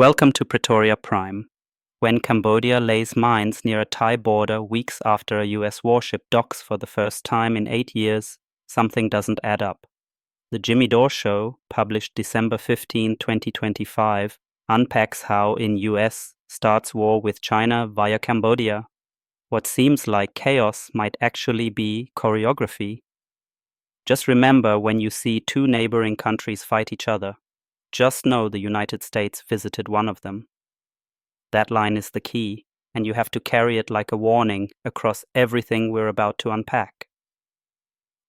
Welcome to Praetoria Prime. When Cambodia lays mines near a Thai border weeks after a US warship docks for the first time in 8 years, something doesn't add up. The Jimmy Dore Show, published December 15, 2025, unpacks how in US starts war with China via Cambodia. What seems like chaos might actually be choreography. Just remember when you see two neighboring countries fight each other. Just know the United States visited one of them. That line is the key, and you have to carry it like a warning across everything we're about to unpack.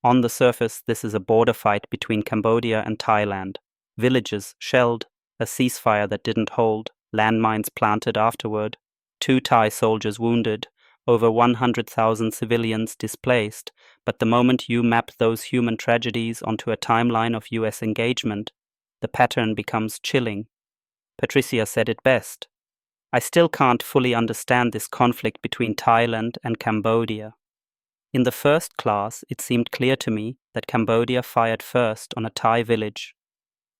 On the surface, this is a border fight between Cambodia and Thailand. Villages shelled, a ceasefire that didn't hold, landmines planted afterward, 2 Thai soldiers wounded, over 100,000 civilians displaced. But the moment you map those human tragedies onto a timeline of US engagement, the pattern becomes chilling. Patricia said it best. I still can't fully understand this conflict between Thailand and Cambodia. In the first class, it seemed clear to me that Cambodia fired first on a Thai village.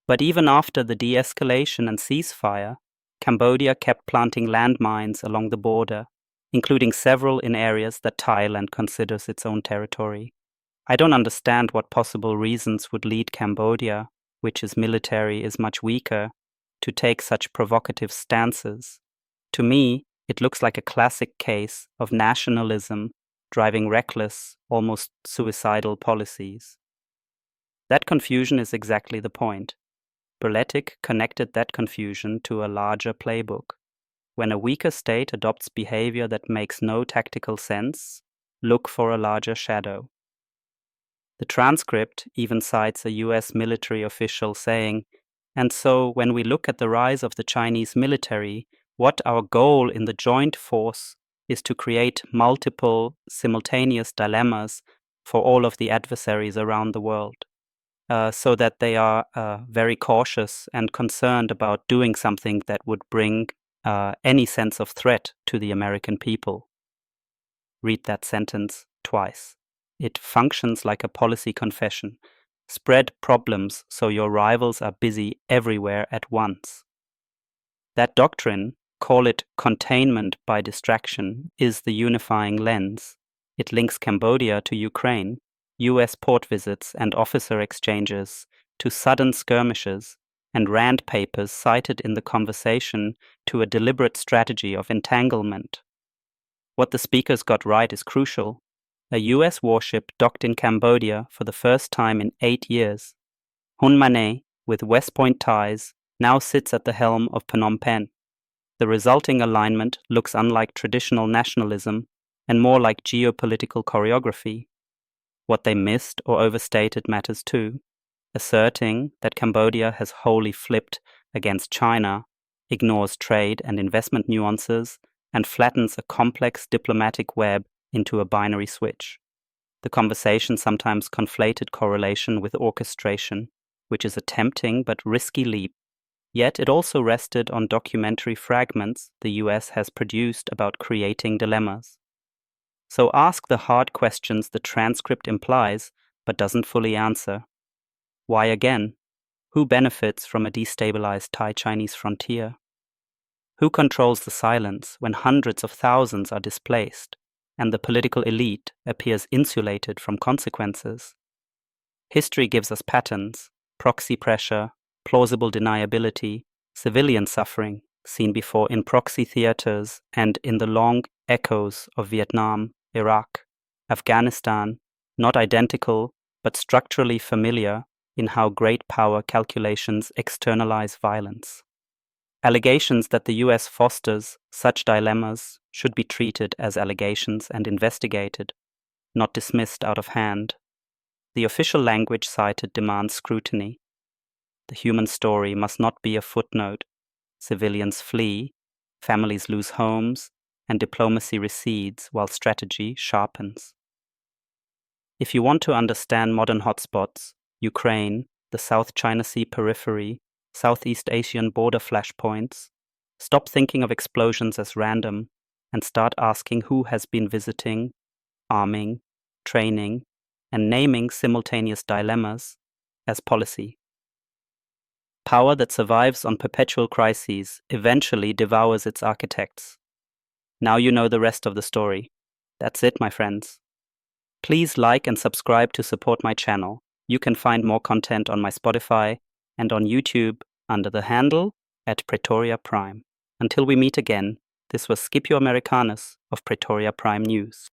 But even after the de-escalation and ceasefire, Cambodia kept planting landmines along the border, including several in areas that Thailand considers its own territory. I don't understand what possible reasons would lead Cambodia, which is military is much weaker, to take such provocative stances. To me, it looks like a classic case of nationalism driving reckless, almost suicidal policies. That confusion is exactly the point. Berletic connected that confusion to a larger playbook. When a weaker state adopts behavior that makes no tactical sense, look for a larger shadow. The transcript even cites a US military official saying, "And so when we look at the rise of the Chinese military, what our goal in the joint force is to create multiple simultaneous dilemmas for all of the adversaries around the world, so that they are very cautious and concerned about doing something that would bring any sense of threat to the American people." Read that sentence twice. It functions like a policy confession. Spread problems so your rivals are busy everywhere at once. That doctrine, call it containment by distraction, is the unifying lens. It links Cambodia to Ukraine, US port visits and officer exchanges, to sudden skirmishes, and Rand papers cited in the conversation to a deliberate strategy of entanglement. What the speakers got right is crucial. A US warship docked in Cambodia for the first time in 8 years. Hun Manet, with West Point ties, now sits at the helm of Phnom Penh. The resulting alignment looks unlike traditional nationalism and more like geopolitical choreography. What they missed or overstated matters too. Asserting that Cambodia has wholly flipped against China ignores trade and investment nuances and flattens a complex diplomatic web into a binary switch. The conversation sometimes conflated correlation with orchestration, which is a tempting but risky leap. Yet it also rested on documentary fragments the US has produced about creating dilemmas. So ask the hard questions the transcript implies but doesn't fully answer. Why again? Who benefits from a destabilized Thai-Chinese frontier? Who controls the silence when hundreds of thousands are displaced and the political elite appears insulated from consequences? History gives us patterns: proxy pressure, plausible deniability, civilian suffering, seen before in proxy theaters and in the long echoes of Vietnam, Iraq, Afghanistan, not identical but structurally familiar in how great power calculations externalize violence. Allegations that the US fosters such dilemmas should be treated as allegations and investigated, not dismissed out of hand. The official language cited demands scrutiny. The human story must not be a footnote. Civilians flee, families lose homes, and diplomacy recedes while strategy sharpens. If you want to understand modern hotspots, Ukraine, the South China Sea periphery, Southeast Asian border flashpoints, stop thinking of explosions as random and start asking who has been visiting, arming, training, and naming simultaneous dilemmas as policy. Power that survives on perpetual crises eventually devours its architects. Now you know the rest of the story. That's it, my friends. Please like and subscribe to support my channel. You can find more content on my Spotify and on YouTube under the handle @Praetoria Prime. Until we meet again, this was Scipio Americanus of Praetoria Prime News.